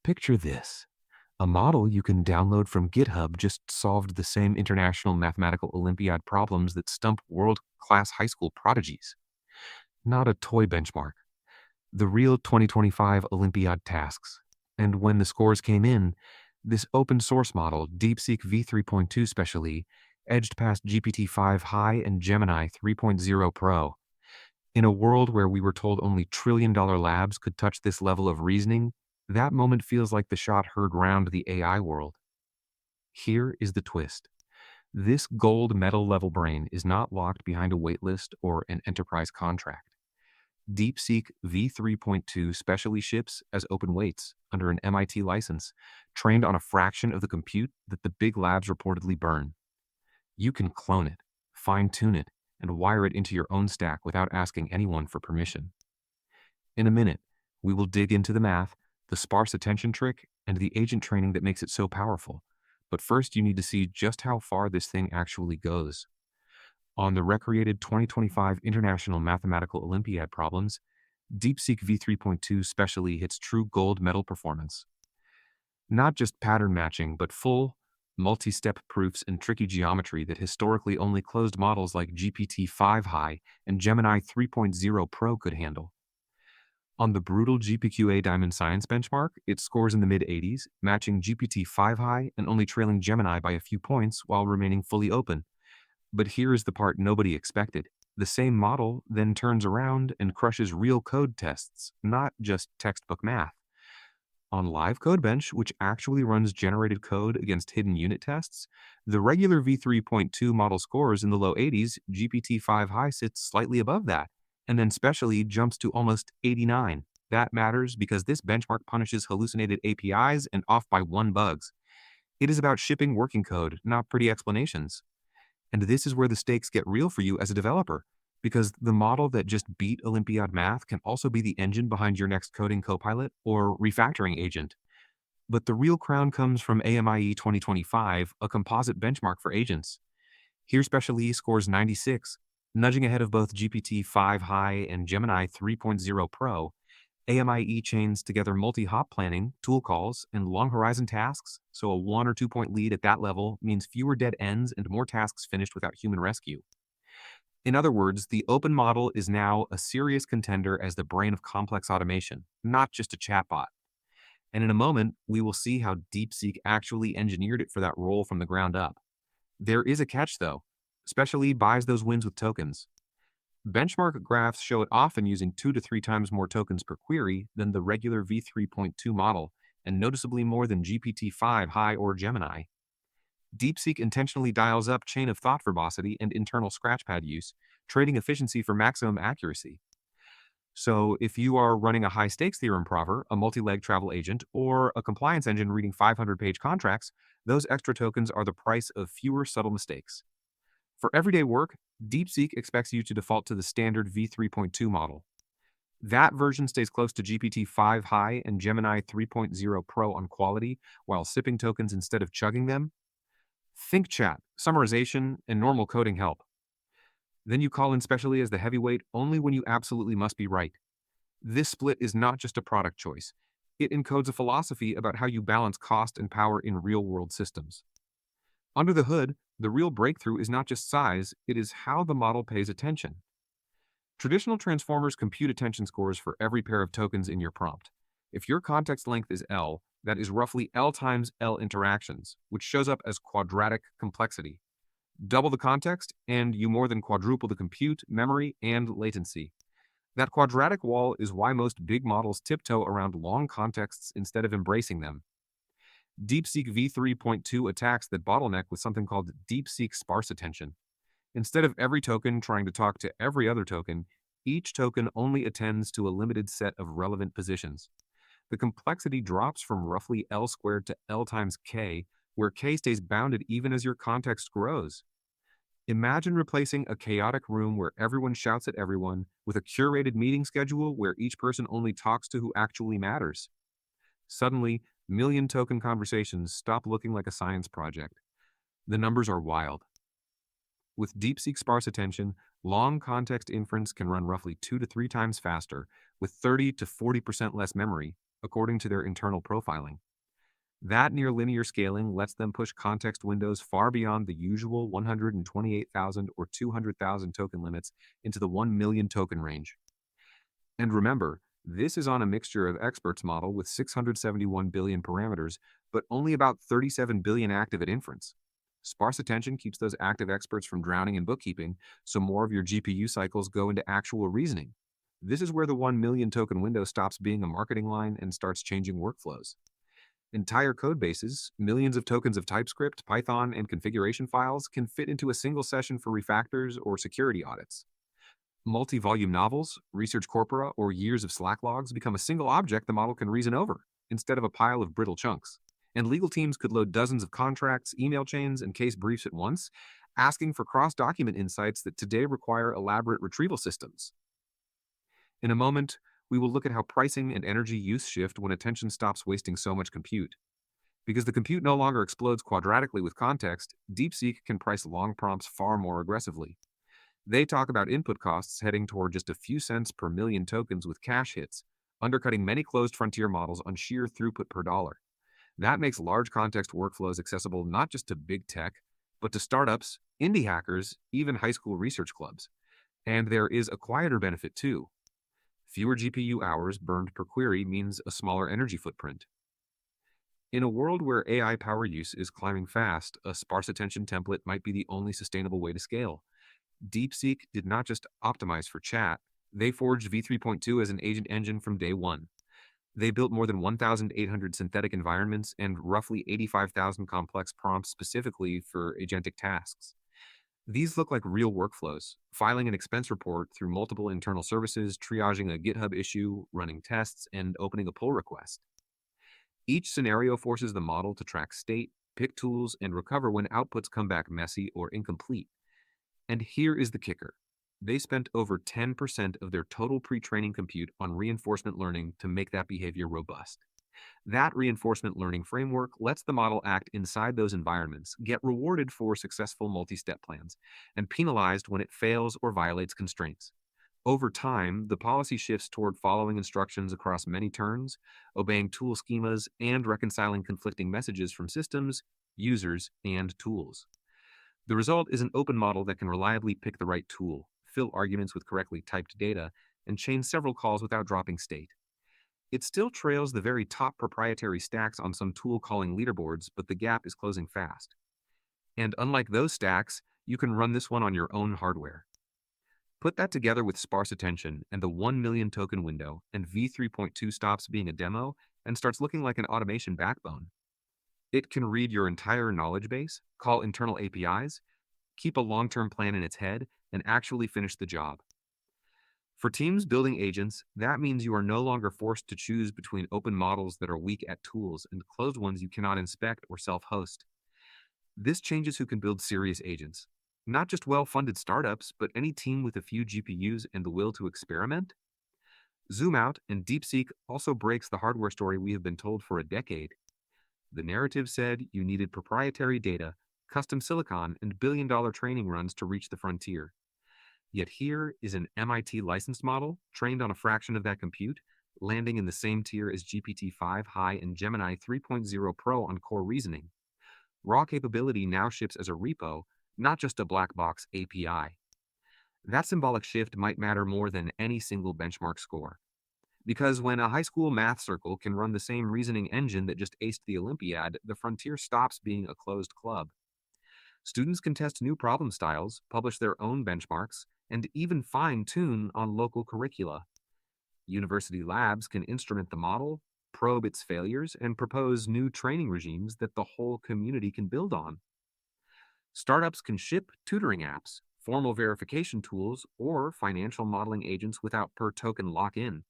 Picture this. A model you can download from GitHub just solved the same international mathematical Olympiad problems that stump world-class high school prodigies. Not a toy benchmark, the real 2025 Olympiad tasks. And when the scores came in, this open source model, DeepSeek V 3.2 specially, edged past GPT-5 High and Gemini 3.0 Pro. In a world where we were told only trillion-dollar labs could touch this level of reasoning, that moment feels like the shot heard round the AI world. Here is the twist. This gold medal level brain is not locked behind a waitlist or an enterprise contract. DeepSeek V 3.2 specially ships as open weights under an MIT license, trained on a fraction of the compute that the big labs reportedly burn. You can clone it, fine-tune it, and wire it into your own stack without asking anyone for permission. In a minute, we will dig into the math, the sparse attention trick, and the agent training that makes it so powerful. But first, you need to see just how far this thing actually goes. On the recreated 2025 International Mathematical Olympiad problems, DeepSeek V 3.2 specially hits true gold medal performance. Not just pattern matching, but full, multi-step proofs and tricky geometry that historically only closed models like GPT-5 High and Gemini 3.0 Pro could handle. On the brutal GPQA Diamond Science benchmark, it scores in the mid-80s, matching GPT-5 High and only trailing Gemini by a few points while remaining fully open. But here is the part nobody expected. The same model then turns around and crushes real code tests, not just textbook math. On live Codebench, which actually runs generated code against hidden unit tests, the regular v3.2 model scores in the low 80s, GPT-5 High sits slightly above that, and then specially jumps to almost 89. That matters because this benchmark punishes hallucinated APIs and off-by-one bugs. It is about shipping working code, not pretty explanations. And this is where the stakes get real for you as a developer, because the model that just beat Olympiad math can also be the engine behind your next coding copilot or refactoring agent. But the real crown comes from AMIE 2025, a composite benchmark for agents. Here Special-E scores 96, nudging ahead of both GPT-5 High and Gemini 3.0 Pro. AMIE chains together multi-hop planning, tool calls, and long-horizon tasks, so a 1 or 2 point lead at that level means fewer dead ends and more tasks finished without human rescue. In other words, the open model is now a serious contender as the brain of complex automation, not just a chatbot. And in a moment, we will see how DeepSeek actually engineered it for that role from the ground up. There is a catch, though. Special-E buys those wins with tokens. Benchmark graphs show it often using 2 to 3 times more tokens per query than the regular v3.2 model, and noticeably more than GPT-5 High or Gemini. DeepSeek intentionally dials up chain of thought verbosity and internal scratchpad use, trading efficiency for maximum accuracy. So if you are running a high-stakes theorem prover, a multi-leg travel agent, or a compliance engine reading 500-page contracts, those extra tokens are the price of fewer subtle mistakes. For everyday work, DeepSeek expects you to default to the standard v3.2 model. That version stays close to GPT-5 High and Gemini 3.0 Pro on quality while sipping tokens instead of chugging them. Think chat, summarization, and normal coding help. Then you call in Special-E as the heavyweight only when you absolutely must be right. This split is not just a product choice. It encodes a philosophy about how you balance cost and power in real-world systems. Under the hood, the real breakthrough is not just size, it is how the model pays attention. Traditional transformers compute attention scores for every pair of tokens in your prompt. If your context length is L, that is roughly L times L interactions, which shows up as quadratic complexity. Double the context, and you more than quadruple the compute, memory, and latency. That quadratic wall is why most big models tiptoe around long contexts instead of embracing them. DeepSeek V 3.2 attacks that bottleneck with something called DeepSeek sparse attention. Instead of every token trying to talk to every other token, each token only attends to a limited set of relevant positions. The complexity drops from roughly L squared to L times K, where K stays bounded even as your context grows. Imagine replacing a chaotic room where everyone shouts at everyone with a curated meeting schedule where each person only talks to who actually matters. Suddenly, million token conversations stop looking like a science project. The numbers are wild. With DeepSeek sparse attention, long context inference can run roughly 2 to 3 times faster, with 30 to 40% less memory, according to their internal profiling. That near linear scaling lets them push context windows far beyond the usual 128,000 or 200,000 token limits into the 1 million token range. And remember, this is on a mixture of experts model with 671 billion parameters, but only about 37 billion active at inference. Sparse attention keeps those active experts from drowning in bookkeeping, so more of your GPU cycles go into actual reasoning. This is where the 1 million token window stops being a marketing line and starts changing workflows. Entire code bases, millions of tokens of TypeScript, Python, and configuration files can fit into a single session for refactors or security audits. Multi-volume novels, research corpora, or years of Slack logs become a single object the model can reason over, instead of a pile of brittle chunks. And legal teams could load dozens of contracts, email chains, and case briefs at once, asking for cross-document insights that today require elaborate retrieval systems. In a moment, we will look at how pricing and energy use shift when attention stops wasting so much compute. Because the compute no longer explodes quadratically with context, DeepSeek can price long prompts far more aggressively. They talk about input costs heading toward just a few cents per million tokens with cache hits, undercutting many closed frontier models on sheer throughput per dollar. That makes large context workflows accessible not just to big tech, but to startups, indie hackers, even high school research clubs. And there is a quieter benefit too. Fewer GPU hours burned per query means a smaller energy footprint. In a world where AI power use is climbing fast, a sparse attention template might be the only sustainable way to scale. DeepSeek did not just optimize for chat, they forged v3.2 as an agent engine from day one. They built more than 1,800 synthetic environments and roughly 85,000 complex prompts specifically for agentic tasks. These look like real workflows, filing an expense report through multiple internal services, triaging a GitHub issue, running tests, and opening a pull request. Each scenario forces the model to track state, pick tools, and recover when outputs come back messy or incomplete. And here is the kicker. They spent over 10% of their total pre-training compute on reinforcement learning to make that behavior robust. That reinforcement learning framework lets the model act inside those environments, get rewarded for successful multi-step plans, and penalized when it fails or violates constraints. Over time, the policy shifts toward following instructions across many turns, obeying tool schemas, and reconciling conflicting messages from systems, users, and tools. The result is an open model that can reliably pick the right tool, fill arguments with correctly typed data, and chain several calls without dropping state. It still trails the very top proprietary stacks on some tool calling leaderboards, but the gap is closing fast. And unlike those stacks, you can run this one on your own hardware. Put that together with sparse attention and the 1 million token window, and v3.2 stops being a demo and starts looking like an automation backbone. It can read your entire knowledge base, call internal APIs, keep a long-term plan in its head, and actually finish the job. For teams building agents, that means you are no longer forced to choose between open models that are weak at tools and closed ones you cannot inspect or self-host. This changes who can build serious agents. Not just well-funded startups, but any team with a few GPUs and the will to experiment. Zoom out, and DeepSeek also breaks the hardware story we have been told for a decade. The narrative said you needed proprietary data, custom silicon, and billion-dollar training runs to reach the frontier. Yet here is an MIT licensed model, trained on a fraction of that compute, landing in the same tier as GPT-5 High and Gemini 3.0 Pro on core reasoning. Raw capability now ships as a repo, not just a black box API. That symbolic shift might matter more than any single benchmark score. Because when a high school math circle can run the same reasoning engine that just aced the Olympiad, the frontier stops being a closed club. Students can test new problem styles, publish their own benchmarks, and even fine-tune on local curricula. University labs can instrument the model, probe its failures, and propose new training regimes that the whole community can build on. Startups can ship tutoring apps, formal verification tools, or financial modeling agents without per-token lock-in.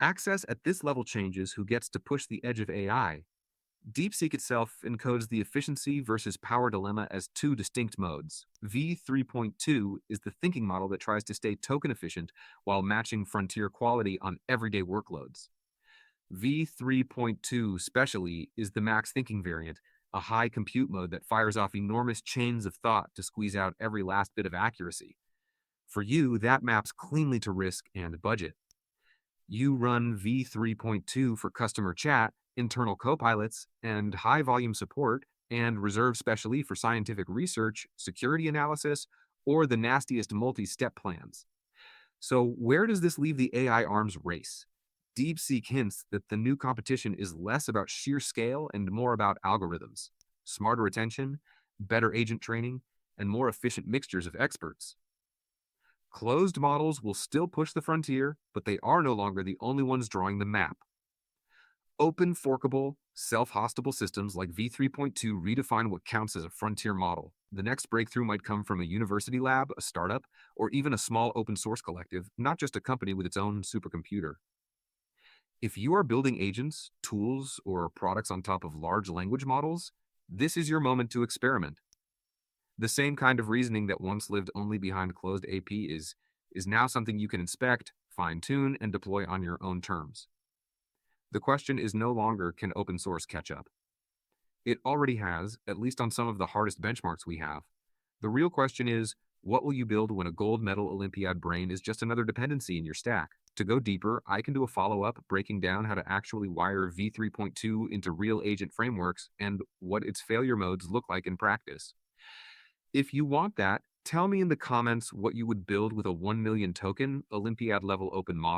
Access at this level changes who gets to push the edge of AI. DeepSeek itself encodes the efficiency versus power dilemma as two distinct modes. v3.2 is the thinking model that tries to stay token efficient while matching frontier quality on everyday workloads. v3.2 specially is the max thinking variant, a high compute mode that fires off enormous chains of thought to squeeze out every last bit of accuracy. For you, that maps cleanly to risk and budget. You run v3.2 for customer chat, internal copilots, and high volume support, and reserve specially for scientific research, security analysis, or the nastiest multi step plans. So, where does this leave the AI arms race? DeepSeek hints that the new competition is less about sheer scale and more about algorithms, smarter attention, better agent training, and more efficient mixtures of experts. Closed models will still push the frontier, but they are no longer the only ones drawing the map. Open, forkable, self-hostable systems like V3.2 redefine what counts as a frontier model. The next breakthrough might come from a university lab, a startup, or even a small open source collective, not just a company with its own supercomputer. If you are building agents, tools, or products on top of large language models, this is your moment to experiment. The same kind of reasoning that once lived only behind closed AP is now something you can inspect, fine-tune, and deploy on your own terms. The question is no longer, can open source catch up? It already has, at least on some of the hardest benchmarks we have. The real question is, what will you build when a gold medal Olympiad brain is just another dependency in your stack? To go deeper, I can do a follow-up breaking down how to actually wire v3.2 into real agent frameworks and what its failure modes look like in practice. If you want that, tell me in the comments what you would build with a 1 million token Olympiad level open model.